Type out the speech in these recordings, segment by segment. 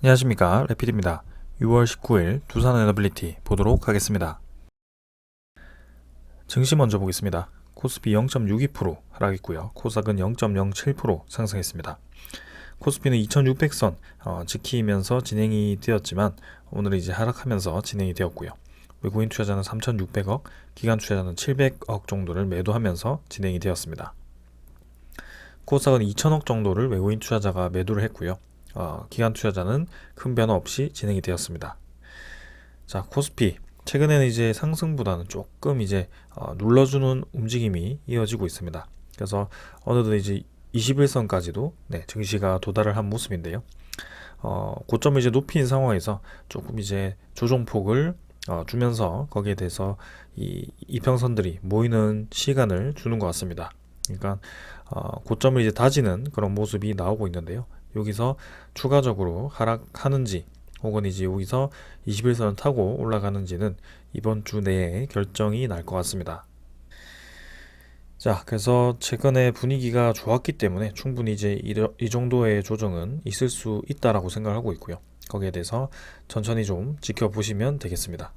안녕하십니까, 레필입니다. 6월 19일 두산 에너빌리티 보도록 하겠습니다. 증시 먼저 보겠습니다. 코스피 0.62% 하락했고요. 코스닥은 0.07% 상승했습니다. 코스피는 2600선 지키면서 진행이 되었지만 오늘은 이제 하락하면서 진행이 되었고요. 외국인 투자자는 3600억, 기관 투자자는 700억 정도를 매도하면서 진행이 되었습니다. 코스닥은 2000억 정도를 외국인 투자자가 매도를 했고요. 기관 투자자는 큰 변화 없이 진행이 되었습니다. 자, 코스피 최근에는 이제 상승보다는 조금 이제 눌러주는 움직임이 이어지고 있습니다. 그래서 어느덧 이제 21선까지도 증시가 도달을 한 모습인데요. 고점을 이제 높인 상황에서 조금 이제 조정폭을 주면서 거기에 대해서 이 이평선들이 모이는 시간을 주는 것 같습니다. 그러니까 고점을 이제 다지는 그런 모습이 나오고 있는데요. 여기서 추가적으로 하락하는지 혹은 이제 여기서 21선을 타고 올라가는지는 이번 주 내에 결정이 날 것 같습니다. 자, 그래서 최근에 분위기가 좋았기 때문에 충분히 이제 이 정도의 조정은 있을 수 있다라고 생각하고 있고요. 거기에 대해서 천천히 좀 지켜보시면 되겠습니다.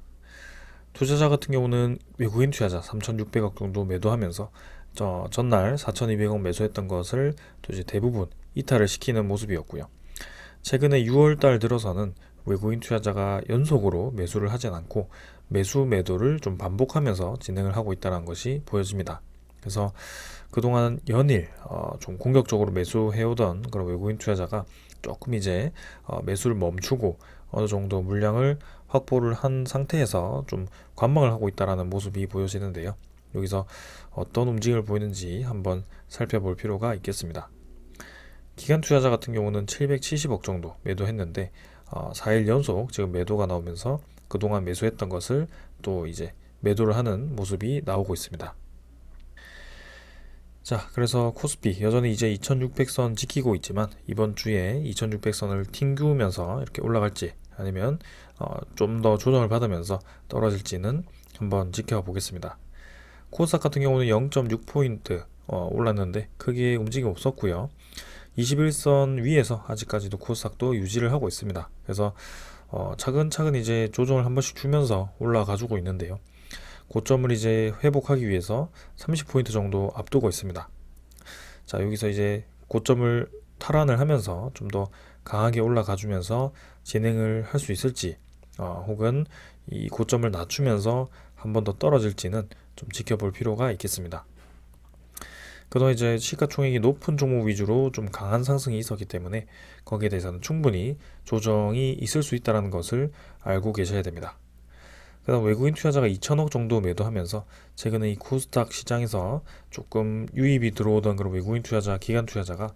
투자자 같은 경우는 외국인 투자자 3,600억 정도 매도하면서 전날 4,200억 매수했던 것을 또 이제 대부분 이탈을 시키는 모습이었고요. 최근에 6월달 들어서는 외국인 투자자가 연속으로 매수를 하진 않고 매도를 좀 반복하면서 진행을 하고 있다는 것이 보여집니다. 그래서 그동안 연일 좀 공격적으로 매수해오던 그런 외국인 투자자가 조금 이제 매수를 멈추고 어느 정도 물량을 확보를 한 상태에서 좀 관망을 하고 있다는 모습이 보여지는데요. 여기서 어떤 움직임을 보이는지 한번 살펴볼 필요가 있겠습니다. 기관 투자자 같은 경우는 770억 정도 매도했는데 4일 연속 지금 매도가 나오면서 그동안 매수했던 것을 또 이제 매도를 하는 모습이 나오고 있습니다. 자, 그래서 코스피 여전히 이제 2600선 지키고 있지만 이번 주에 2600선을 튕기면서 이렇게 올라갈지 아니면 좀 더 조정을 받으면서 떨어질지는 한번 지켜보겠습니다. 코스닥 같은 경우는 0.6포인트 올랐는데 크게 움직임 없었고요. 21선 위에서 아직까지도 코스닥도 유지를 하고 있습니다. 그래서 차근차근 이제 조정을 한 번씩 주면서 올라가지고 있는데요. 고점을 이제 회복하기 위해서 30포인트 정도 앞두고 있습니다. 자, 여기서 이제 고점을 탈환을 하면서 좀 더 강하게 올라가 주면서 진행을 할 수 있을지 혹은 이 고점을 낮추면서 한 번 더 떨어질지는 좀 지켜볼 필요가 있겠습니다. 그동안 이제 시가총액이 높은 종목 위주로 좀 강한 상승이 있었기 때문에 거기에 대해서는 충분히 조정이 있을 수 있다는 것을 알고 계셔야 됩니다. 그다음 외국인 투자자가 2천억 정도 매도하면서 최근에 이 코스닥 시장에서 조금 유입이 들어오던 그런 외국인 투자자, 기관 투자자가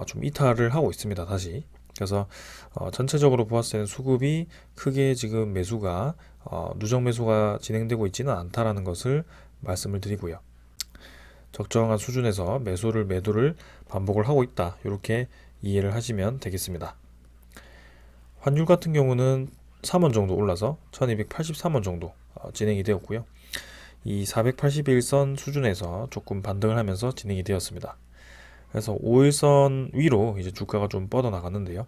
좀 이탈을 하고 있습니다. 다시. 그래서 전체적으로 보았을 때는 수급이 크게 지금 매수가 누적 매수가 진행되고 있지는 않다라는 것을 말씀을 드리고요. 적정한 수준에서 매도를 반복을 하고 있다. 이렇게 이해를 하시면 되겠습니다. 환율 같은 경우는 3원 정도 올라서 1283원 정도 진행이 되었고요. 이 481선 수준에서 조금 반등을 하면서 진행이 되었습니다. 그래서 5일선 위로 이제 주가가 좀 뻗어나갔는데요.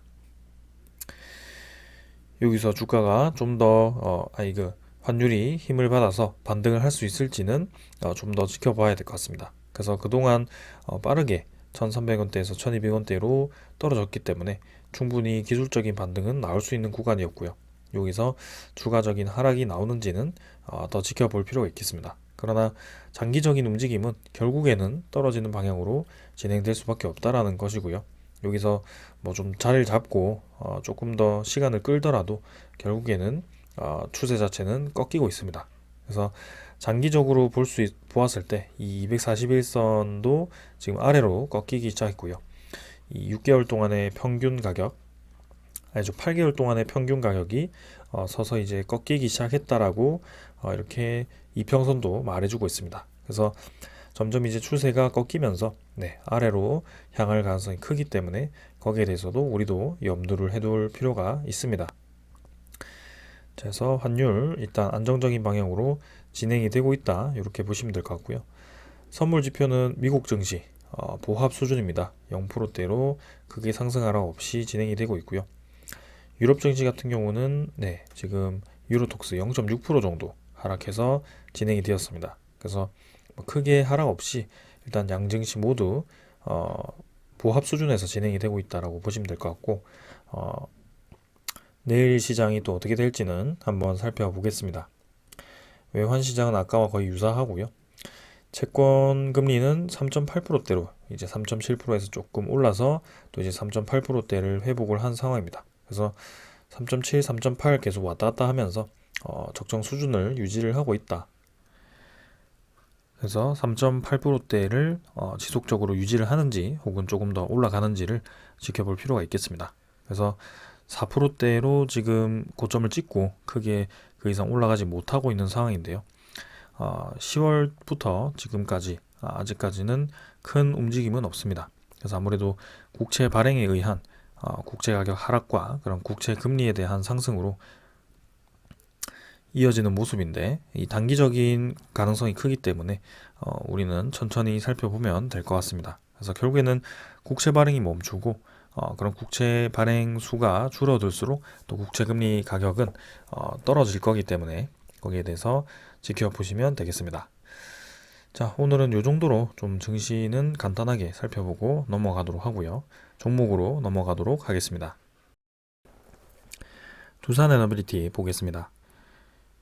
여기서 주가가 좀 더 환율이 힘을 받아서 반등을 할 수 있을지는 좀 더 지켜봐야 될 것 같습니다. 그래서 그동안 빠르게 1300원대에서 1200원대로 떨어졌기 때문에 충분히 기술적인 반등은 나올 수 있는 구간이었고요. 여기서 추가적인 하락이 나오는지는 더 지켜볼 필요가 있겠습니다. 그러나 장기적인 움직임은 결국에는 떨어지는 방향으로 진행될 수밖에 없다라는 것이고요. 여기서 뭐 좀 자리를 잡고 조금 더 시간을 끌더라도 결국에는 추세 자체는 꺾이고 있습니다. 그래서 장기적으로 보았을 때 이 241선도 지금 아래로 꺾이기 시작했고요. 이 6개월 동안의 평균 가격, 아니죠, 8개월 동안의 평균 가격이 서서 이제 꺾이기 시작했다라고 이렇게 이평선도 말해주고 있습니다. 그래서 점점 이제 추세가 꺾이면서 아래로 향할 가능성이 크기 때문에 거기에 대해서도 우리도 염두를 해둘 필요가 있습니다. 그래서 환율 일단 안정적인 방향으로 진행이 되고 있다, 이렇게 보시면 될 것 같고요. 선물 지표는 미국 증시 보합 수준입니다. 0%대로 크게 상승하락 없이 진행이 되고 있고요. 유럽 증시 같은 경우는 지금 유로톡스 0.6% 정도 하락해서 진행이 되었습니다. 그래서 뭐 크게 하락 없이 일단 양증시 모두 보합 수준에서 진행이 되고 있다라고 보시면 될 것 같고, 어, 내일 시장이 또 어떻게 될지는 한번 살펴보겠습니다. 외환 시장은 아까와 거의 유사하고요. 채권 금리는 3.8%대로 이제 3.7%에서 조금 올라서 또 이제 3.8%대를 회복을 한 상황입니다. 그래서 3.7, 3.8 계속 왔다 갔다 하면서 적정 수준을 유지를 하고 있다. 그래서 3.8%대를 지속적으로 유지를 하는지 혹은 조금 더 올라가는지를 지켜볼 필요가 있겠습니다. 그래서 4%대로 지금 고점을 찍고 크게 그 이상 올라가지 못하고 있는 상황인데요. 10월부터 지금까지 아직까지는 큰 움직임은 없습니다. 그래서 아무래도 국채 발행에 의한 국채 가격 하락과 그런 국채 금리에 대한 상승으로 이어지는 모습인데, 이 단기적인 가능성이 크기 때문에 우리는 천천히 살펴보면 될 것 같습니다. 그래서 결국에는 국채 발행이 멈추고 그런 국채 발행 수가 줄어들수록 또 국채 금리 가격은 떨어질 거기 때문에 거기에 대해서 지켜보시면 되겠습니다. 자, 오늘은 이 정도로 좀 증시는 간단하게 살펴보고 넘어가도록 하고요. 종목으로 넘어가도록 하겠습니다. 두산에너빌리티 보겠습니다.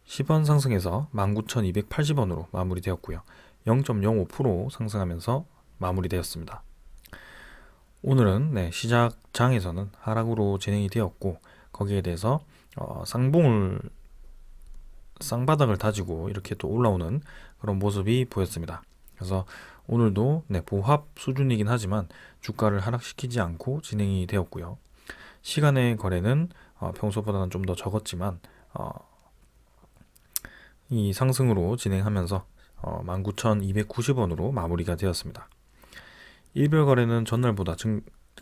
10원 상승해서 19,280원으로 마무리되었고요. 0.05% 상승하면서 마무리되었습니다. 오늘은 시작장에서는 하락으로 진행이 되었고, 거기에 대해서 쌍바닥을 다지고 이렇게 또 올라오는 그런 모습이 보였습니다. 그래서 오늘도 보합 수준이긴 하지만 주가를 하락시키지 않고 진행이 되었고요. 시간의 거래는 평소보다는 좀 더 적었지만 이 상승으로 진행하면서 19,290원으로 마무리가 되었습니다. 일별 거래는 전날보다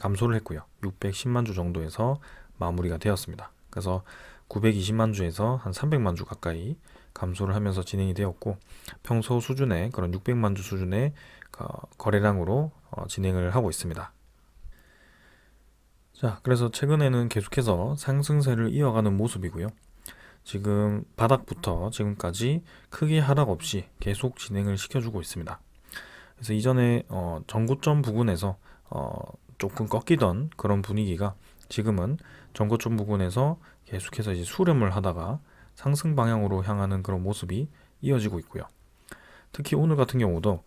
감소를 했고요. 610만 주 정도에서 마무리가 되었습니다. 그래서 920만 주에서 한 300만 주 가까이 감소를 하면서 진행이 되었고, 평소 수준의 그런 600만 주 수준의 거래량으로 진행을 하고 있습니다. 자, 그래서 최근에는 계속해서 상승세를 이어가는 모습이고요. 지금 바닥부터 지금까지 크게 하락 없이 계속 진행을 시켜주고 있습니다. 그래서 이전에 전고점 부근에서 조금 꺾이던 그런 분위기가 지금은 전고점 부근에서 계속해서 이제 수렴을 하다가 상승 방향으로 향하는 그런 모습이 이어지고 있고요. 특히 오늘 같은 경우도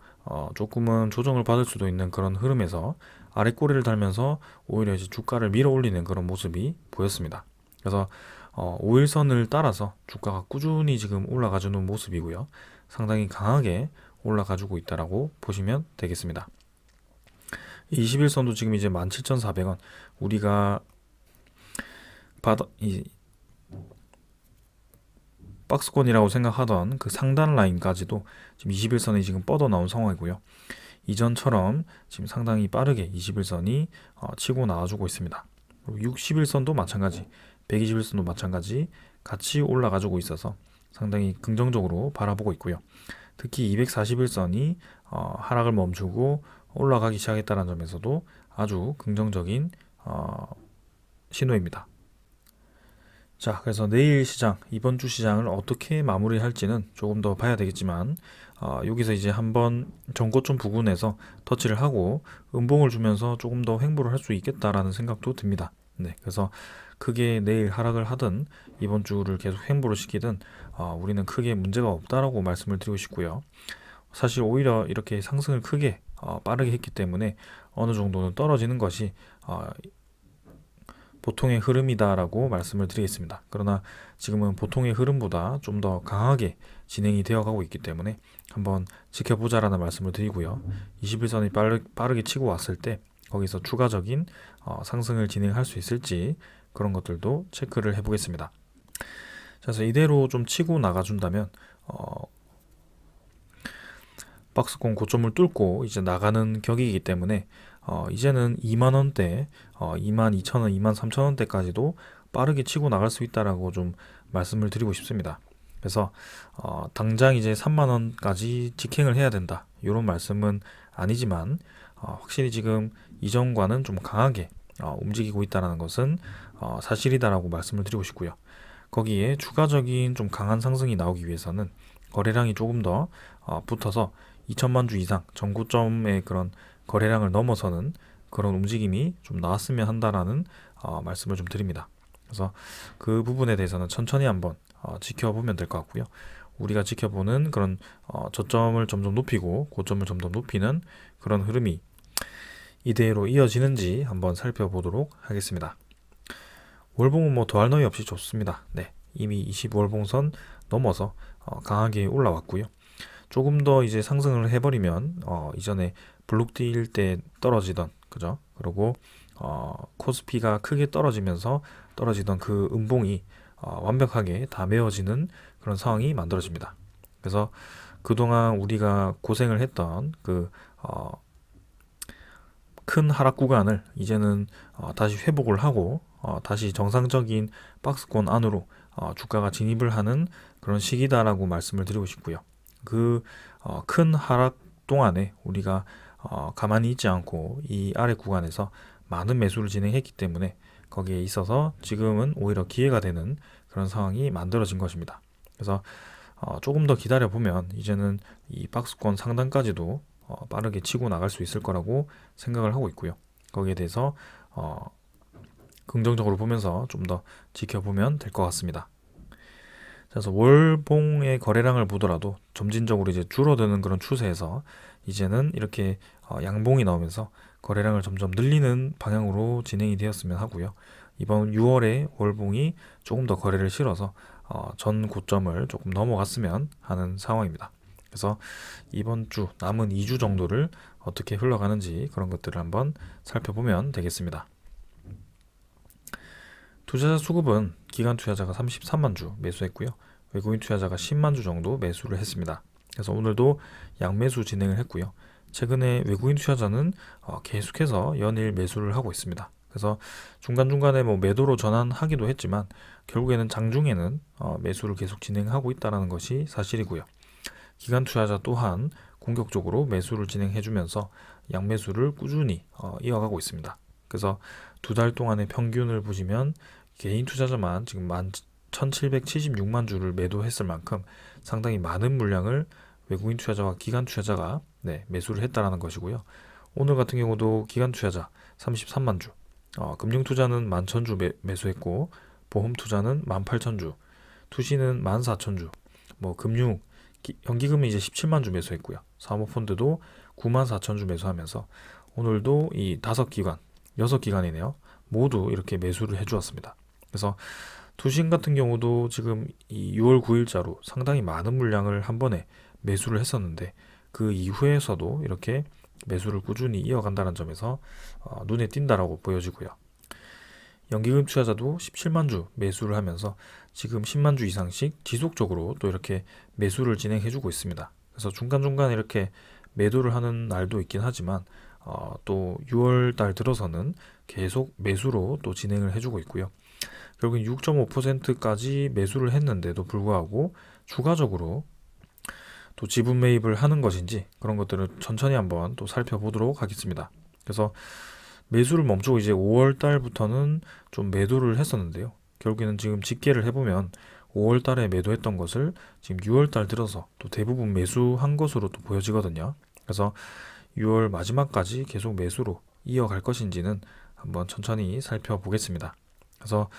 조금은 조정을 받을 수도 있는 그런 흐름에서 아랫꼬리를 달면서 오히려 이제 주가를 밀어 올리는 그런 모습이 보였습니다. 그래서 5일선을 따라서 주가가 꾸준히 지금 올라가주는 모습이고요. 상당히 강하게 올라가주고 있다라고 보시면 되겠습니다. 21선도 지금 이제 17,400원, 우리가 박스권이라고 생각하던 그 상단 라인까지도 지금 21선이 지금 뻗어 나온 상황이고요. 이전처럼 지금 상당히 빠르게 21선이 치고 나와주고 있습니다. 61선도 마찬가지, 121선도 마찬가지 같이 올라가주고 있어서 상당히 긍정적으로 바라보고 있고요. 특히 241선이 하락을 멈추고 올라가기 시작했다는 점에서도 아주 긍정적인 신호입니다. 자, 그래서 내일 시장, 이번 주 시장을 어떻게 마무리할지는 조금 더 봐야 되겠지만, 여기서 이제 한번 전고점 부근에서 터치를 하고 음봉을 주면서 조금 더 횡보를 할 수 있겠다라는 생각도 듭니다. 그래서 크게 내일 하락을 하든 이번 주를 계속 횡보를 시키든 우리는 크게 문제가 없다라고 말씀을 드리고 싶고요. 사실 오히려 이렇게 상승을 크게 빠르게 했기 때문에 어느 정도는 떨어지는 것이 보통의 흐름이다라고 말씀을 드리겠습니다. 그러나 지금은 보통의 흐름보다 좀 더 강하게 진행이 되어가고 있기 때문에 한번 지켜보자라는 말씀을 드리고요. 21선이 빠르게 치고 왔을 때 거기서 추가적인 상승을 진행할 수 있을지 그런 것들도 체크를 해보겠습니다. 그래서 이대로 좀 치고 나가준다면 박스권 고점을 뚫고 이제 나가는 격이기 때문에 이제는 2만원대, 22,000원, 23,000원대까지도 빠르게 치고 나갈 수 있다라고 좀 말씀을 드리고 싶습니다. 그래서 당장 이제 3만원까지 직행을 해야 된다, 이런 말씀은 아니지만 확실히 지금 이전과는 좀 강하게 움직이고 있다는 것은 사실이다라고 말씀을 드리고 싶고요. 거기에 추가적인 좀 강한 상승이 나오기 위해서는 거래량이 조금 더 붙어서 2천만 주 이상 전고점의 그런 거래량을 넘어서는 그런 움직임이 좀 나왔으면 한다라는 말씀을 좀 드립니다. 그래서 그 부분에 대해서는 천천히 한번 지켜보면 될 것 같고요. 우리가 지켜보는 그런 저점을 점점 높이고 고점을 점점 높이는 그런 흐름이 이대로 이어지는지 한번 살펴보도록 하겠습니다. 월봉은 뭐 더할 나위 없이 좋습니다. 네, 이미 25월봉선 넘어서 강하게 올라왔고요. 조금 더 이제 상승을 해버리면 이전에 블록딜 때 떨어지던 그죠? 그리고 코스피가 크게 떨어지면서 떨어지던 그 음봉이 완벽하게 다 메워지는 그런 상황이 만들어집니다. 그래서 그동안 우리가 고생을 했던 그 큰 하락 구간을 이제는 다시 회복을 하고 다시 정상적인 박스권 안으로 주가가 진입을 하는 그런 시기다라고 말씀을 드리고 싶고요. 그 큰 하락 동안에 우리가 가만히 있지 않고 이 아래 구간에서 많은 매수를 진행했기 때문에 거기에 있어서 지금은 오히려 기회가 되는 그런 상황이 만들어진 것입니다. 그래서 조금 더 기다려 보면 이제는 이 박스권 상단까지도 빠르게 치고 나갈 수 있을 거라고 생각을 하고 있고요. 거기에 대해서 긍정적으로 보면서 좀 더 지켜보면 될 것 같습니다. 그래서 월봉의 거래량을 보더라도 점진적으로 이제 줄어드는 그런 추세에서 이제는 이렇게 양봉이 나오면서 거래량을 점점 늘리는 방향으로 진행이 되었으면 하고요. 이번 6월에 월봉이 조금 더 거래를 실어서 전 고점을 조금 넘어갔으면 하는 상황입니다. 그래서 이번 주 남은 2주 정도를 어떻게 흘러가는지 그런 것들을 한번 살펴보면 되겠습니다. 투자자 수급은 기관 투자자가 33만 주 매수했고요. 외국인 투자자가 10만 주 정도 매수를 했습니다. 그래서 오늘도 양매수 진행을 했고요. 최근에 외국인 투자자는 계속해서 연일 매수를 하고 있습니다. 그래서 중간중간에 뭐 매도로 전환하기도 했지만 결국에는 장중에는 매수를 계속 진행하고 있다는 것이 사실이고요. 기관 투자자 또한 공격적으로 매수를 진행해주면서 양매수를 꾸준히 이어가고 있습니다. 그래서 두 달 동안의 평균을 보시면 개인 투자자만 지금 1776만 주를 매도했을 만큼 상당히 많은 물량을 외국인 투자자와 기관 투자자가 매수를 했다라는 것이고요. 오늘 같은 경우도 기관 투자자 33만 주, 금융 투자는 11,000주 매수했고 보험 투자는 18,000주, 투시는 14,000주, 뭐 금융 연기금은 이제 17만 주 매수했고요. 사모펀드도 94,000주 매수하면서 오늘도 이 5기관, 6기관이네요. 모두 이렇게 매수를 해주었습니다. 그래서 투신 같은 경우도 지금 이 6월 9일자로 상당히 많은 물량을 한 번에 매수를 했었는데 그 이후에서도 이렇게 매수를 꾸준히 이어간다는 점에서 눈에 띈다라고 보여지고요. 연기금 투자자도 17만 주 매수를 하면서 지금 10만 주 이상씩 지속적으로 또 이렇게 매수를 진행해주고 있습니다. 그래서 중간중간 이렇게 매도를 하는 날도 있긴 하지만 또 6월 달 들어서는 계속 매수로 또 진행을 해주고 있고요. 결국 6.5%까지 매수를 했는데도 불구하고 추가적으로 또 지분 매입을 하는 것인지 그런 것들을 천천히 한번 또 살펴보도록 하겠습니다. 그래서 매수를 멈추고 이제 5월 달부터는 좀 매도를 했었는데요. 결국에는 지금 집계를 해보면 5월 달에 매도했던 것을 지금 6월 달 들어서 또 대부분 매수한 것으로 또 보여지거든요. 그래서 6월 마지막까지 계속 매수로 이어갈 것인지는 한번 천천히 살펴보겠습니다. 그래서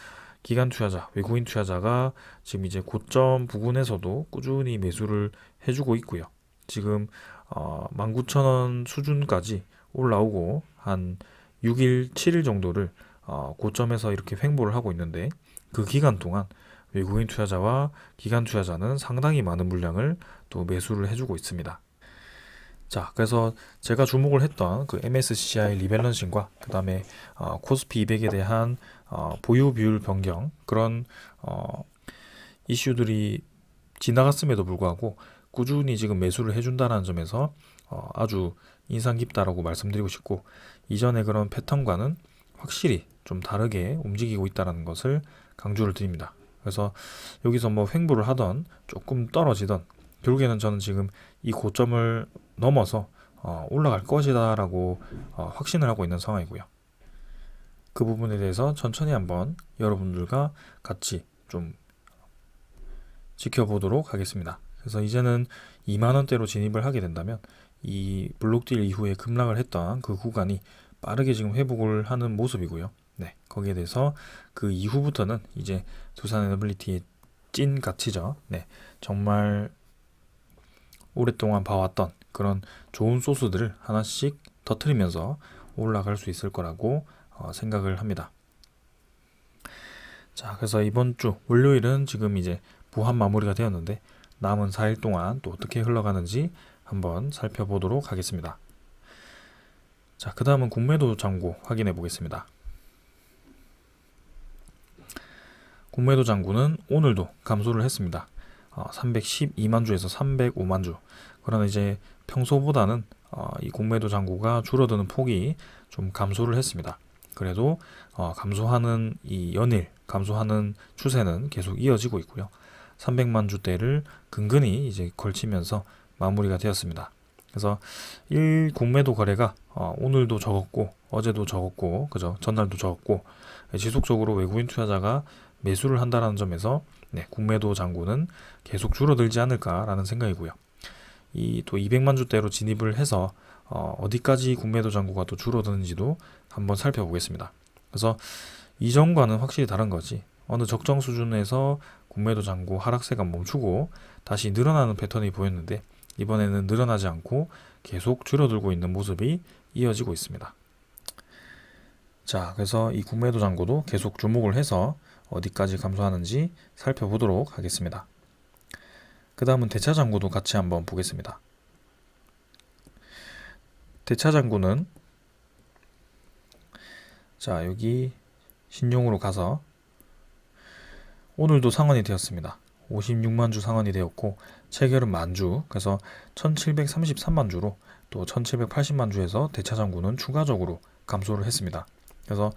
기관 투자자, 외국인 투자자가 지금 이제 고점 부근에서도 꾸준히 매수를 해주고 있고요. 지금 19,000원 수준까지 올라오고 한 6일, 7일 정도를 고점에서 이렇게 횡보를 하고 있는데 그 기간 동안 외국인 투자자와 기관 투자자는 상당히 많은 물량을 또 매수를 해주고 있습니다. 자, 그래서 제가 주목을 했던 그 MSCI 리밸런싱과 그 다음에 코스피 200에 대한 보유 비율 변경 그런 이슈들이 지나갔음에도 불구하고 꾸준히 지금 매수를 해준다는 점에서 아주 인상 깊다라고 말씀드리고 싶고 이전의 그런 패턴과는 확실히 좀 다르게 움직이고 있다는 것을 강조를 드립니다. 그래서 여기서 뭐 횡보를 하던 조금 떨어지던 결국에는 저는 지금 이 고점을 넘어서 올라갈 것이다 라고 확신을 하고 있는 상황이고요. 그 부분에 대해서 천천히 한번 여러분들과 같이 좀 지켜보도록 하겠습니다. 그래서 이제는 2만원대로 진입을 하게 된다면 이 블록딜 이후에 급락을 했던 그 구간이 빠르게 지금 회복을 하는 모습이고요. 네, 거기에 대해서 그 이후부터는 이제 두산 에너빌리티의 찐 가치죠. 네, 정말 오랫동안 봐왔던 그런 좋은 소스들을 하나씩 터트리면서 올라갈 수 있을 거라고 생각을 합니다. 자, 그래서 이번 주 월요일은 지금 이제 부합 마무리가 되었는데 남은 4일 동안 또 어떻게 흘러가는지 한번 살펴보도록 하겠습니다. 자, 그 다음은 공매도 잔고 확인해 보겠습니다. 공매도 잔고는 오늘도 감소를 했습니다. 312만 주에서 305만 주. 그러나 이제 평소보다는 이 공매도 잔고가 줄어드는 폭이 좀 감소를 했습니다. 그래도 감소하는 이 연일 감소하는 추세는 계속 이어지고 있고요. 300만 주대를 근근히 이제 걸치면서 마무리가 되었습니다. 그래서 1 공매도 거래가 오늘도 적었고 어제도 적었고 그죠? 전날도 적었고 지속적으로 외국인 투자자가 매수를 한다는 점에서 네, 공매도 잔고는 계속 줄어들지 않을까라는 생각이고요. 이 또 200만 주대로 진입을 해서 어디까지 공매도 잔고가 또 줄어드는지도 한번 살펴보겠습니다. 그래서 이전과는 확실히 다른 거지. 어느 적정 수준에서 공매도 잔고 하락세가 멈추고 다시 늘어나는 패턴이 보였는데 이번에는 늘어나지 않고 계속 줄어들고 있는 모습이 이어지고 있습니다. 자, 그래서 이 공매도 잔고도 계속 주목을 해서 어디까지 감소하는지 살펴보도록 하겠습니다. 그 다음은 대차 잔고도 같이 한번 보겠습니다. 대차 잔고는 자, 여기 신용으로 가서 오늘도 상환이 되었습니다. 56만 주 상환이 되었고 체결은 만주, 그래서 1733만 주로 또 1780만 주에서 대차 잔고는 추가적으로 감소를 했습니다. 그래서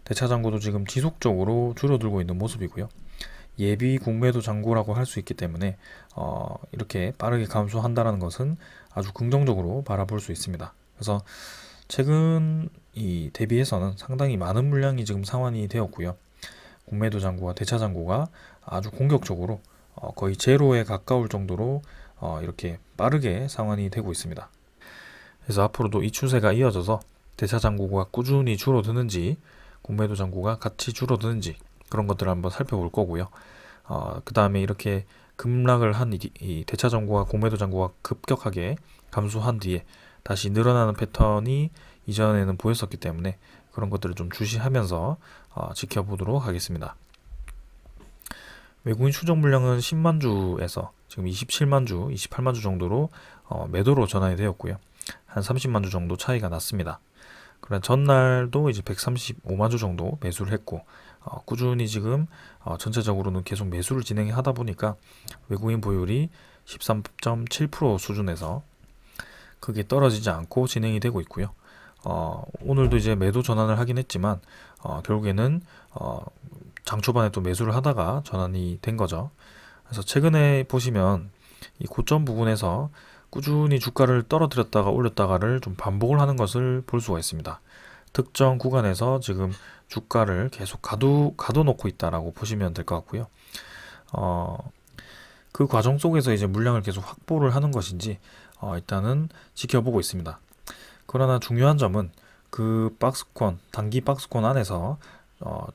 대차 잔고도 지금 지속적으로 줄어들고 있는 모습이고요. 예비 공매도 잔고라고 할 수 있기 때문에 이렇게 빠르게 감소한다는 것은 아주 긍정적으로 바라볼 수 있습니다. 그래서 최근 이 대비해서는 상당히 많은 물량이 지금 상환이 되었고요. 공매도 잔고와 대차 잔고가 아주 공격적으로 거의 제로에 가까울 정도로 이렇게 빠르게 상환이 되고 있습니다. 그래서 앞으로도 이 추세가 이어져서 대차 잔고가 꾸준히 줄어드는지 공매도 잔고가 같이 줄어드는지 그런 것들을 한번 살펴볼 거고요. 그 다음에 이렇게 급락을 한 이 대차 잔고와 공매도 잔고가 급격하게 감소한 뒤에 다시 늘어나는 패턴이 이전에는 보였었기 때문에 그런 것들을 좀 주시하면서 지켜보도록 하겠습니다. 외국인 추적 물량은 10만 주에서 지금 27만 주, 28만 주 정도로 매도로 전환이 되었고요. 한 30만 주 정도 차이가 났습니다. 그러나 전날도 이제 135만 주 정도 매수를 했고 꾸준히 지금 전체적으로는 계속 매수를 진행하다 보니까 외국인 보율이 13.7% 수준에서 크게 떨어지지 않고 진행이 되고 있고요. 오늘도 이제 매도 전환을 하긴 했지만 결국에는 장 초반에 또 매수를 하다가 전환이 된 거죠. 그래서 최근에 보시면 이 고점 부분에서 꾸준히 주가를 떨어뜨렸다가 올렸다가를 좀 반복을 하는 것을 볼 수가 있습니다. 특정 구간에서 지금 주가를 계속 가둬놓고 있다라고 보시면 될 것 같고요. 그 과정 속에서 이제 물량을 계속 확보를 하는 것인지 일단은 지켜보고 있습니다. 그러나 중요한 점은 그 박스권, 단기 박스권 안에서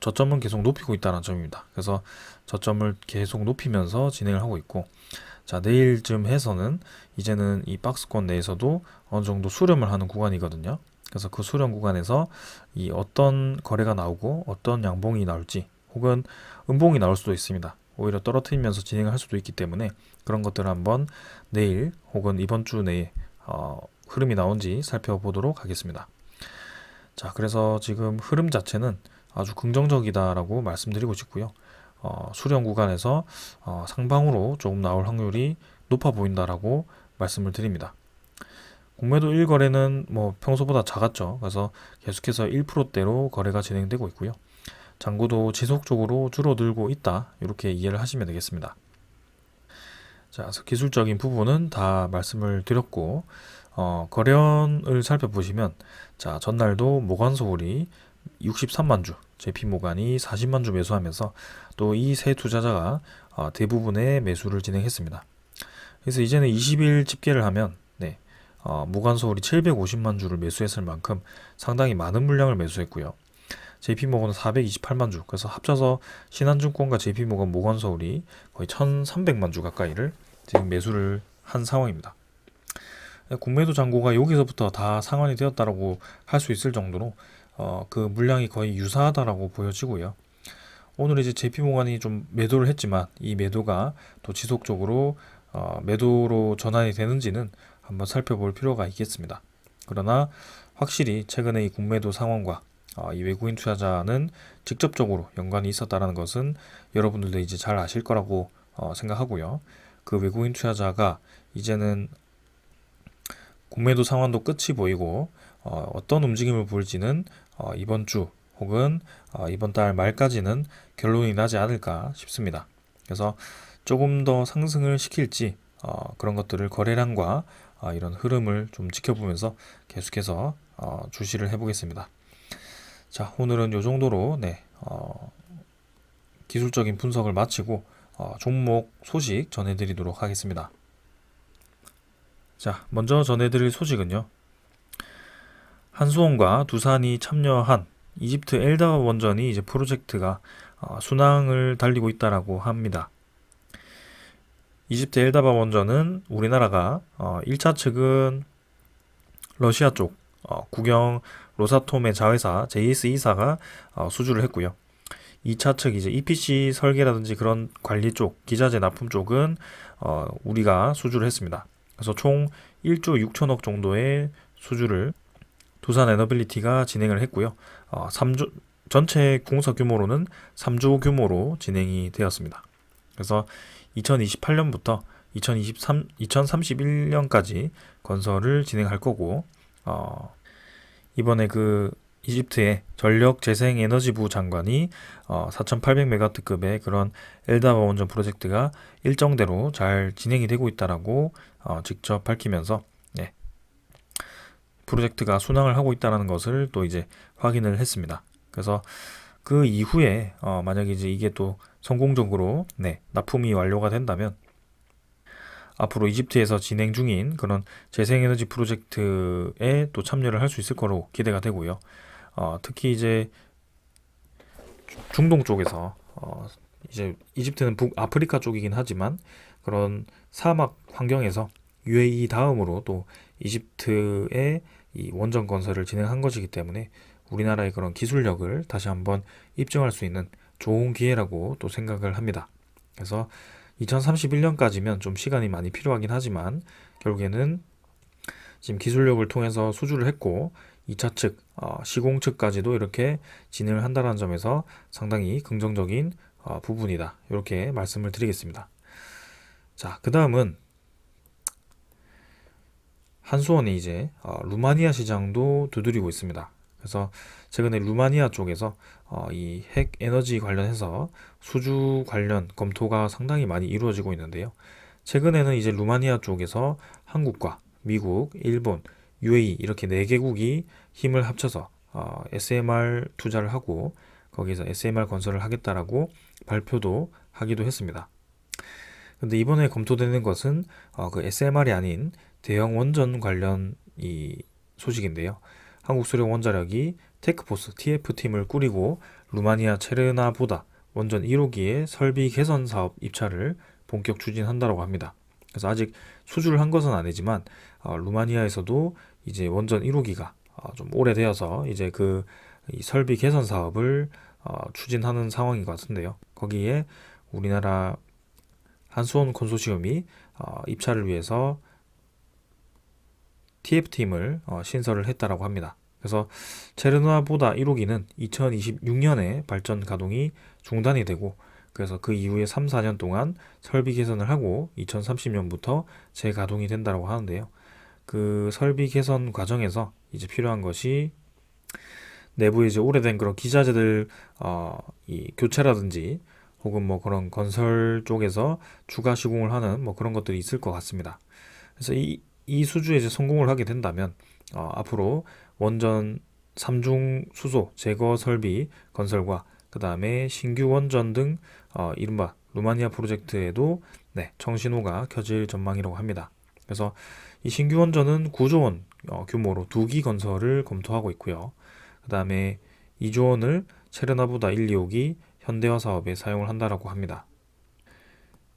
저점은 계속 높이고 있다는 점입니다. 그래서 저점을 계속 높이면서 진행을 하고 있고 자, 내일쯤 해서는 이제는 이 박스권 내에서도 어느 정도 수렴을 하는 구간이거든요. 그래서 그 수렴 구간에서 이 어떤 거래가 나오고 어떤 양봉이 나올지 혹은 음봉이 나올 수도 있습니다. 오히려 떨어뜨리면서 진행을 할 수도 있기 때문에 그런 것들을 한번 내일 혹은 이번 주 내에 흐름이 나온지 살펴보도록 하겠습니다. 자, 그래서 지금 흐름 자체는 아주 긍정적이다라고 말씀드리고 싶고요. 수렴 구간에서 상방으로 조금 나올 확률이 높아 보인다라고 말씀을 드립니다. 공매도 1거래는 뭐 평소보다 작았죠. 그래서 계속해서 1%대로 거래가 진행되고 있고요. 잔고도 지속적으로 줄어들고 있다. 이렇게 이해를 하시면 되겠습니다. 자, 그래서 기술적인 부분은 다 말씀을 드렸고 거래원을 살펴보시면 자, 전날도 모관소홀이 63만 주, JP모간이 40만 주 매수하면서 또 이 세 투자자가 대부분의 매수를 진행했습니다. 그래서 이제는 20일 집계를 하면 모간서울이 750만 주를 매수했을 만큼 상당히 많은 물량을 매수했고요. JP모건은 428만 주, 그래서 합쳐서 신한증권과 JP모건, 모건서울이 거의 1300만 주 가까이를 지금 매수를 한 상황입니다. 공매도 잔고가 여기서부터 다 상환이 되었다라고 할 수 있을 정도로 그 물량이 거의 유사하다라고 보여지고요. 오늘 이제 JP모건이 좀 매도를 했지만 이 매도가 또 지속적으로 매도로 전환이 되는지는 한번 살펴볼 필요가 있겠습니다. 그러나 확실히 최근에 이 공매도 상황과 이 외국인 투자자는 직접적으로 연관이 있었다는 것은 여러분들도 이제 잘 아실 거라고 생각하고요. 그 외국인 투자자가 이제는 공매도 상황도 끝이 보이고 어떤 움직임을 보일지는 이번 주 혹은 이번 달 말까지는 결론이 나지 않을까 싶습니다. 그래서 조금 더 상승을 시킬지 그런 것들을 거래량과 이런 흐름을 좀 지켜보면서 계속해서 주시를 해보겠습니다. 자, 오늘은 이 정도로 기술적인 분석을 마치고 종목 소식 전해드리도록 하겠습니다. 자, 먼저 전해드릴 소식은요. 한수원과 두산이 참여한 이집트 엘다바 원전이 이제 프로젝트가 순항을 달리고 있다라고 합니다. 이집트 엘다바 원전은 우리나라가 1차 측은 러시아 쪽 국영 로사톰의 자회사 JS2사가 수주를 했고요. 2차 측 이제 EPC 설계라든지 그런 관리 쪽, 기자재 납품 쪽은 우리가 수주를 했습니다. 그래서 총 1조 6천억 정도의 수주를 두산 에너빌리티가 진행을 했고요. 전체 공사 규모로는 3조 규모로 진행이 되었습니다. 그래서 2028년부터 2031년까지 건설을 진행할 거고, 이번에 그 이집트의 전력재생에너지부 장관이 4800메가와트급의 그런 엘다바 원전 프로젝트가 일정대로 잘 진행이 되고 있다라고 직접 밝히면서 프로젝트가 순항을 하고 있다는 것을 또 이제 확인을 했습니다. 그래서 그 이후에 만약에 이제 이게 또 성공적으로 납품이 완료가 된다면 앞으로 이집트에서 진행 중인 그런 재생에너지 프로젝트에 또 참여를 할 수 있을 거로 기대가 되고요. 특히 이제 중동 쪽에서 이제 이집트는 북아프리카 쪽이긴 하지만 그런 사막 환경에서 UAE 다음으로 또 이집트의 이 원전 건설을 진행한 것이기 때문에 우리나라의 그런 기술력을 다시 한번 입증할 수 있는 좋은 기회라고 또 생각을 합니다. 그래서 2031년까지면 좀 시간이 많이 필요하긴 하지만 결국에는 지금 기술력을 통해서 수주를 했고 2차 측, 시공 측까지도 이렇게 진행을 한다는 점에서 상당히 긍정적인 부분이다. 이렇게 말씀을 드리겠습니다. 자, 그 다음은 한수원이 이제 루마니아 시장도 두드리고 있습니다. 그래서 최근에 루마니아 쪽에서 이 핵 에너지 관련해서 수주 관련 검토가 상당히 많이 이루어지고 있는데요. 최근에는 이제 루마니아 쪽에서 한국과 미국, 일본, UAE 이렇게 4개국이 힘을 합쳐서 SMR 투자를 하고 거기서 SMR 건설을 하겠다라고 발표도 하기도 했습니다. 근데 이번에 검토되는 것은 그 SMR이 아닌 대형 원전 관련 이 소식인데요. 한국수력원자력이 테크포스 TF팀을 꾸리고 루마니아 체르나보다 원전 1호기의 설비 개선 사업 입찰을 본격 추진한다고 합니다. 그래서 아직 수주를 한 것은 아니지만 루마니아에서도 이제 원전 1호기가 좀 오래되어서 이제 이 설비 개선 사업을 추진하는 상황인 것 같은데요. 거기에 우리나라 한수원 콘소시엄이 입찰을 위해서 TF팀을 신설을 했다라고 합니다. 그래서 체르나보다 1호기는 2026년에 발전 가동이 중단이 되고 그래서 그 이후에 3, 4년 동안 설비 개선을 하고 2030년부터 재가동이 된다고 하는데요. 그 설비 개선 과정에서 이제 필요한 것이 내부에 이제 오래된 그런 기자재들 이 교체라든지 혹은 뭐 그런 건설 쪽에서 추가 시공을 하는 뭐 그런 것들이 있을 것 같습니다. 그래서 이 수주에 이제 성공을 하게 된다면 앞으로 원전 삼중 수소 제거 설비 건설과 그 다음에 신규 원전 등 이른바 루마니아 프로젝트에도 청신호가 켜질 전망이라고 합니다. 그래서 이 신규 원전은 9조 원 규모로 2기 건설을 검토하고 있고요. 그 다음에 2조 원을 체르나보다 1, 2호기 현대화 사업에 사용을 한다라고 합니다.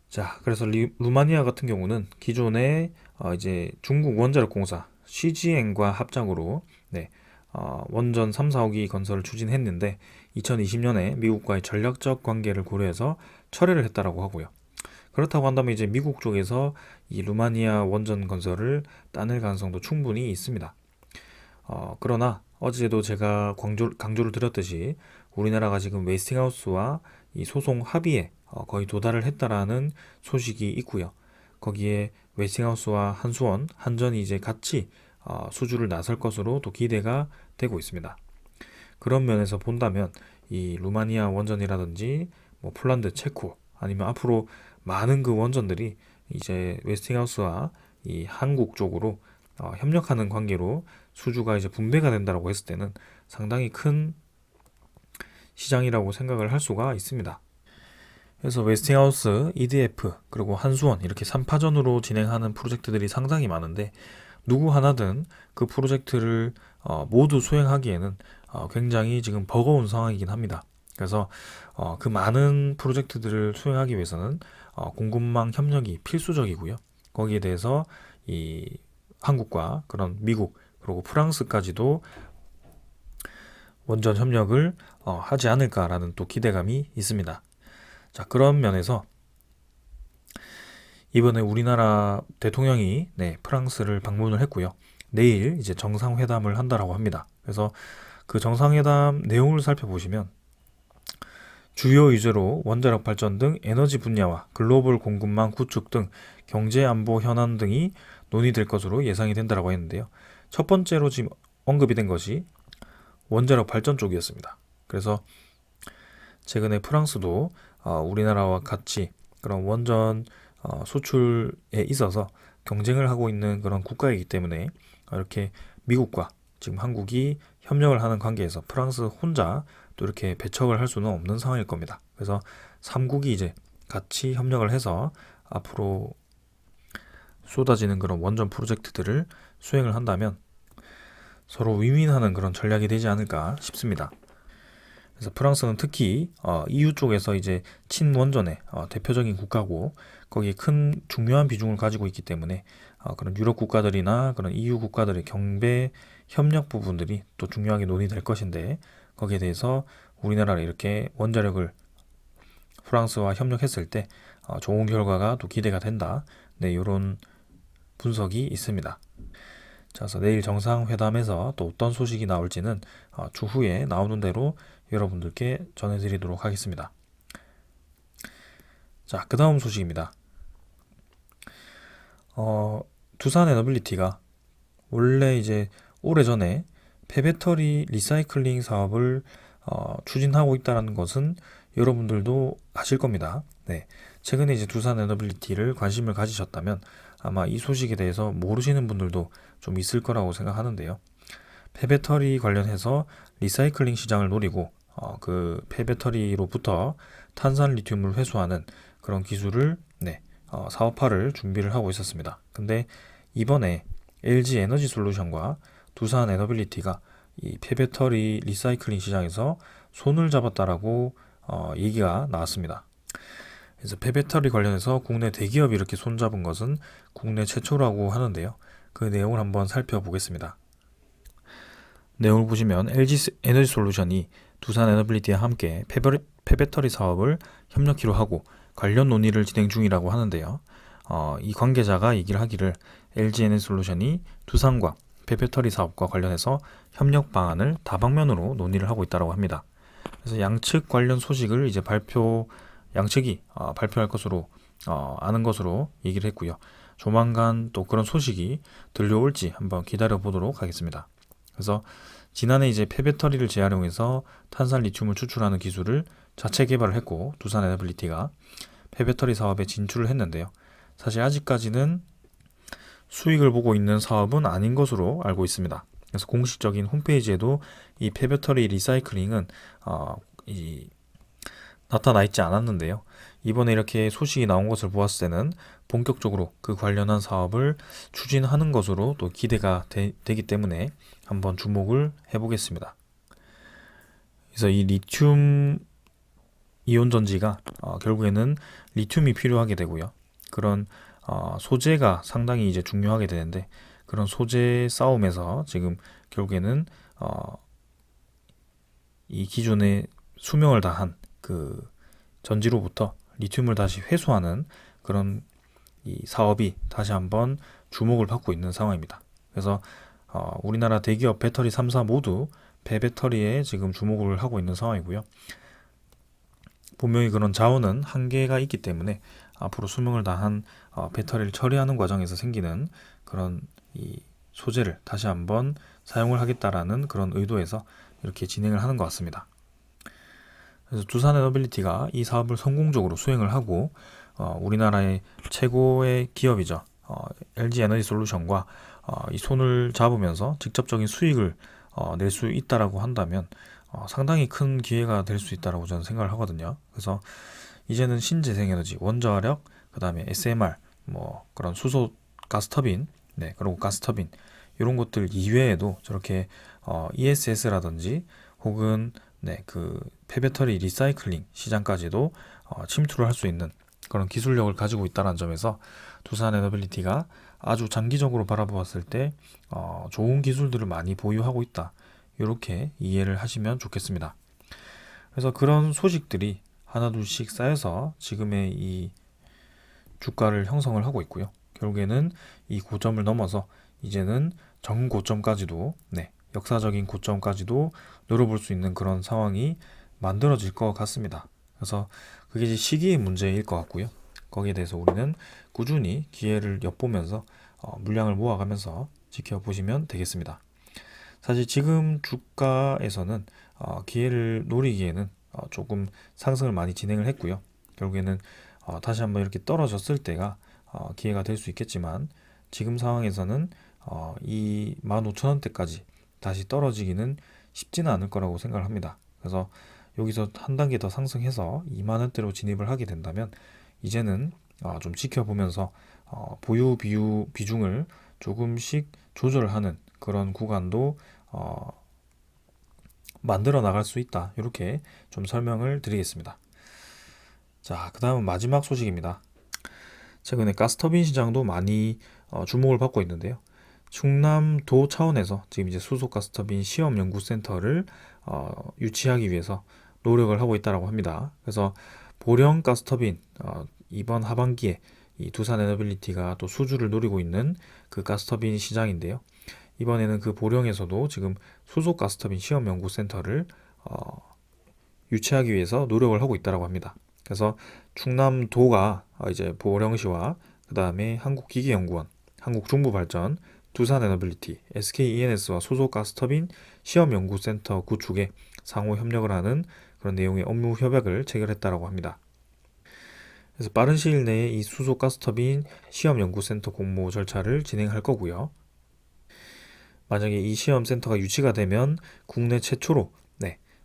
자, 그래서 루마니아 같은 경우는 기존에 이제 중국 원자력공사 CGN과 합작으로 원전 3, 4호기 건설을 추진했는데 2020년에 미국과의 전략적 관계를 고려해서 철회를 했다라고 하고요. 그렇다고 한다면 이제 미국 쪽에서 이 루마니아 원전 건설을 따낼 가능성도 충분히 있습니다. 그러나 어제도 제가 강조를 드렸듯이 우리나라가 지금 웨스팅하우스와 이 소송 합의에 거의 도달을 했다라는 소식이 있고요. 거기에 웨스팅하우스와 한수원, 한전이 이제 같이 수주를 나설 것으로 또 기대가 되고 있습니다. 그런 면에서 본다면 이 루마니아 원전이라든지 뭐 폴란드, 체코 아니면 앞으로 많은 그 원전들이 이제 웨스팅하우스와 이 한국 쪽으로 협력하는 관계로 수주가 이제 분배가 된다고 했을 때는 상당히 큰 시장이라고 생각을 할 수가 있습니다. 그래서 웨스팅하우스, EDF, 그리고 한수원 이렇게 3파전으로 진행하는 프로젝트들이 상당히 많은데 누구 하나든 그 프로젝트를 모두 수행하기에는 굉장히 지금 버거운 상황이긴 합니다. 그래서 그 많은 프로젝트들을 수행하기 위해서는 공급망 협력이 필수적이고요. 거기에 대해서 이 한국과 그런 미국 그리고 프랑스까지도 원전 협력을 하지 않을까라는 또 기대감이 있습니다. 자, 그런 면에서 이번에 우리나라 대통령이 프랑스를 방문을 했고요. 내일 이제 정상회담을 한다라고 합니다. 그래서 그 정상회담 내용을 살펴보시면 주요 의제로 원자력 발전 등 에너지 분야와 글로벌 공급망 구축 등 경제 안보 현안 등이 논의될 것으로 예상이 된다라고 했는데요. 첫 번째로 지금 언급이 된 것이 원자력 발전 쪽이었습니다. 그래서 최근에 프랑스도 우리나라와 같이 그런 원전 수출에 있어서 경쟁을 하고 있는 그런 국가이기 때문에 이렇게 미국과 지금 한국이 협력을 하는 관계에서 프랑스 혼자 또 이렇게 배척을 할 수는 없는 상황일 겁니다. 그래서 3국이 이제 같이 협력을 해서 앞으로 쏟아지는 그런 원전 프로젝트들을 수행을 한다면 서로 윈윈하는 그런 전략이 되지 않을까 싶습니다. 그래서 프랑스는 특히 EU 쪽에서 이제 친원전의 대표적인 국가고 거기에 큰 중요한 비중을 가지고 있기 때문에 그런 유럽 국가들이나 그런 EU 국가들의 경배 협력 부분들이 또 중요하게 논의될 것인데 거기에 대해서 우리나라가 이렇게 원자력을 프랑스와 협력했을 때 좋은 결과가 또 기대가 된다. 이런 분석이 있습니다. 자, 그래서 내일 정상회담에서 또 어떤 소식이 나올지는 추후에 나오는 대로 여러분들께 전해드리도록 하겠습니다. 자, 그 다음 소식입니다. 두산 에너빌리티가 원래 이제 오래전에 폐배터리 리사이클링 사업을 추진하고 있다는 것은 여러분들도 아실 겁니다. 최근에 이제 두산 에너빌리티를 관심을 가지셨다면 아마 이 소식에 대해서 모르시는 분들도 좀 있을 거라고 생각하는데요. 폐배터리 관련해서 리사이클링 시장을 노리고 그 폐배터리로부터 탄산 리튬을 회수하는 그런 기술을 사업화를 준비를 하고 있었습니다. 근데 이번에 LG 에너지 솔루션과 두산 에너빌리티가 이 폐배터리 리사이클링 시장에서 손을 잡았다라고 얘기가 나왔습니다. 그래서 폐배터리 관련해서 국내 대기업이 이렇게 손잡은 것은 국내 최초라고 하는데요. 그 내용을 한번 살펴보겠습니다. 내용을 보시면 LG 에너지 솔루션이 두산 에너빌리티와 함께 폐배터리 사업을 협력키로 하고 관련 논의를 진행 중이라고 하는데요. 이 관계자가 얘기를 하기를 LG 에너지 솔루션이 두산과 폐배터리 사업과 관련해서 협력 방안을 다방면으로 논의를 하고 있다고 합니다. 그래서 양측 관련 소식을 이제 양측이 발표할 것으로 아는 것으로 얘기를 했고요. 조만간 또 그런 소식이 들려올지 한번 기다려 보도록 하겠습니다. 그래서 지난해 이제 폐배터리를 재활용해서 탄산 리튬을 추출하는 기술을 자체 개발을 했고 두산 에너빌리티가 폐배터리 사업에 진출을 했는데요. 사실 아직까지는 수익을 보고 있는 사업은 아닌 것으로 알고 있습니다. 그래서 공식적인 홈페이지에도 이 폐배터리 리사이클링은 나타나 있지 않았는데요. 이번에 이렇게 소식이 나온 것을 보았을 때는 본격적으로 그 관련한 사업을 추진하는 것으로 또 기대가 되기 때문에 한번 주목을 해보겠습니다. 그래서 이 리튬 이온 전지가 결국에는 리튬이 필요하게 되고요. 그런 소재가 상당히 이제 중요하게 되는데, 그런 소재 싸움에서 지금 결국에는 이 기존의 수명을 다한 그 전지로부터 리튬을 다시 회수하는 그런 이 사업이 다시 한번 주목을 받고 있는 상황입니다. 그래서 우리나라 대기업 배터리 3사 모두 폐배터리에 지금 주목을 하고 있는 상황이고요. 분명히 그런 자원은 한계가 있기 때문에 앞으로 수명을 다한 배터리를 처리하는 과정에서 생기는 그런 이 소재를 다시 한번 사용을 하겠다라는 그런 의도에서 이렇게 진행을 하는 것 같습니다. 그래서 두산에너빌리티가 이 사업을 성공적으로 수행을 하고 우리나라의 최고의 기업이죠. LG에너지솔루션과 이 손을 잡으면서 직접적인 수익을 낼 수 있다라고 한다면 상당히 큰 기회가 될 수 있다라고 저는 생각을 하거든요. 그래서 이제는 신재생에너지, 원자력, 그 다음에 SMR, 뭐 그런 수소 가스터빈, 네, 그리고 가스터빈 이런 것들 이외에도 저렇게 ESS라든지 혹은 네, 그 폐배터리 리사이클링 시장까지도 침투를 할 수 있는 그런 기술력을 가지고 있다는 점에서 두산에너빌리티가 아주 장기적으로 바라보았을 때 좋은 기술들을 많이 보유하고 있다. 이렇게 이해를 하시면 좋겠습니다. 그래서 그런 소식들이 하나둘씩 쌓여서 지금의 이 주가를 형성을 하고 있고요. 결국에는 이 고점을 넘어서 이제는 정고점까지도, 네, 역사적인 고점까지도 노려볼 수 있는 그런 상황이 만들어질 것 같습니다. 그래서 그게 이제 시기의 문제일 것 같고요. 거기에 대해서 우리는 꾸준히 기회를 엿보면서 물량을 모아가면서 지켜보시면 되겠습니다. 사실 지금 주가에서는 기회를 노리기에는 조금 상승을 많이 진행을 했고요. 결국에는 다시 한번 이렇게 떨어졌을 때가 기회가 될 수 있겠지만, 지금 상황에서는 이 15,000원대까지 다시 떨어지기는 쉽지는 않을 거라고 생각을 합니다. 그래서 여기서 한 단계 더 상승해서 2만원대로 진입을 하게 된다면 이제는 좀 지켜보면서 보유 비중을 조금씩 조절하는 그런 구간도 만들어 나갈 수 있다. 이렇게 좀 설명을 드리겠습니다. 자, 그 다음은 마지막 소식입니다. 최근에 가스터빈 시장도 많이 주목을 받고 있는데요. 충남도 차원에서 지금 이제 수소 가스터빈 시험 연구센터를 유치하기 위해서 노력을 하고 있다고 합니다. 그래서 보령 가스터빈 이번 하반기에 이 두산에너빌리티가 또 수주를 노리고 있는 그 가스터빈 시장인데요. 이번에는 그 보령에서도 지금 수소 가스터빈 시험 연구센터를 유치하기 위해서 노력을 하고 있다고 합니다. 그래서 충남도가 이제 보령시와 그 다음에 한국기계연구원, 한국중부발전, 두산에너빌리티, SKENS와 수소 가스터빈 시험연구센터 구축에 상호 협력을 하는 그런 내용의 업무 협약을 체결했다고 합니다. 그래서 빠른 시일 내에 이 수소 가스터빈 시험연구센터 공모 절차를 진행할 거고요. 만약에 이 시험센터가 유치가 되면 국내 최초로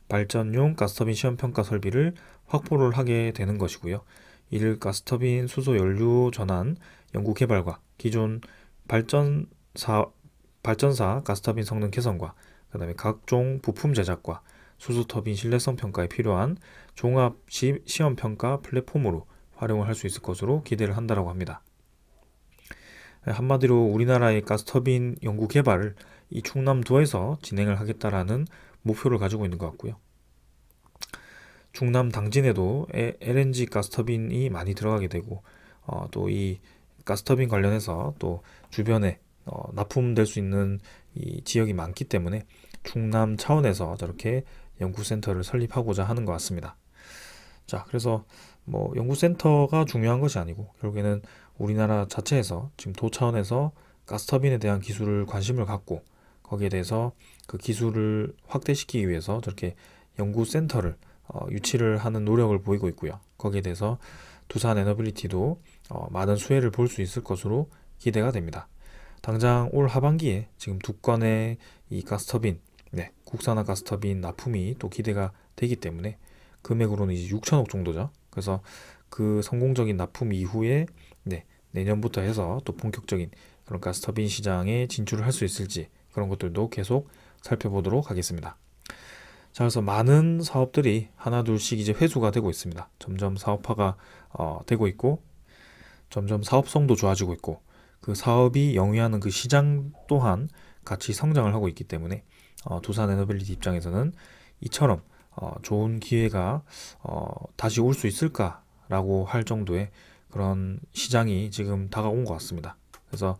발전용 가스터빈 시험평가 설비를 확보를 하게 되는 것이고요. 이를 가스터빈 수소 연료 전환 연구 개발과 기존 발전사 가스터빈 성능 개선과 그 다음에 각종 부품 제작과 수소 터빈 신뢰성 평가에 필요한 종합 시험 평가 플랫폼으로 활용을 할 수 있을 것으로 기대를 한다고 합니다. 한마디로 우리나라의 가스터빈 연구 개발을 이 충남도에서 진행을 하겠다라는 목표를 가지고 있는 것 같고요. 충남 당진에도 LNG 가스터빈이 많이 들어가게 되고 또 이 가스터빈 관련해서 또 주변에 납품될 수 있는 이 지역이 많기 때문에 충남 차원에서 저렇게 연구센터를 설립하고자 하는 것 같습니다. 자, 그래서 뭐 연구센터가 중요한 것이 아니고 결국에는 우리나라 자체에서 지금 도 차원에서 가스터빈에 대한 기술을 관심을 갖고 거기에 대해서 그 기술을 확대시키기 위해서 저렇게 연구센터를 유치를 하는 노력을 보이고 있고요. 거기에 대해서 두산에너빌리티도 많은 수혜를 볼 수 있을 것으로 기대가 됩니다. 당장 올 하반기에 지금 두 건의 이 가스터빈, 네, 국산화 가스터빈 납품이 또 기대가 되기 때문에 금액으로는 이제 6천억 정도죠. 그래서 그 성공적인 납품 이후에 네, 내년부터 해서 또 본격적인 그런 가스터빈 시장에 진출을 할 수 있을지 그런 것들도 계속 살펴보도록 하겠습니다. 자, 그래서 많은 사업들이 하나둘씩 이제 회수가 되고 있습니다. 점점 사업화가 되고 있고, 점점 사업성도 좋아지고 있고, 그 사업이 영위하는 그 시장 또한 같이 성장을 하고 있기 때문에 두산 에너빌리티 입장에서는 이처럼 좋은 기회가 다시 올 수 있을까라고 할 정도의 그런 시장이 지금 다가온 것 같습니다. 그래서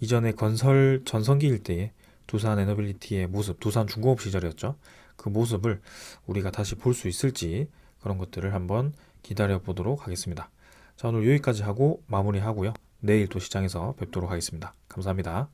이전에 건설 전성기일 때의 두산 에너빌리티의 모습, 두산 중공업 시절이었죠. 그 모습을 우리가 다시 볼 수 있을지 그런 것들을 한번 기다려 보도록 하겠습니다. 자, 오늘 여기까지 하고 마무리하고요. 내일 또 시장에서 뵙도록 하겠습니다. 감사합니다.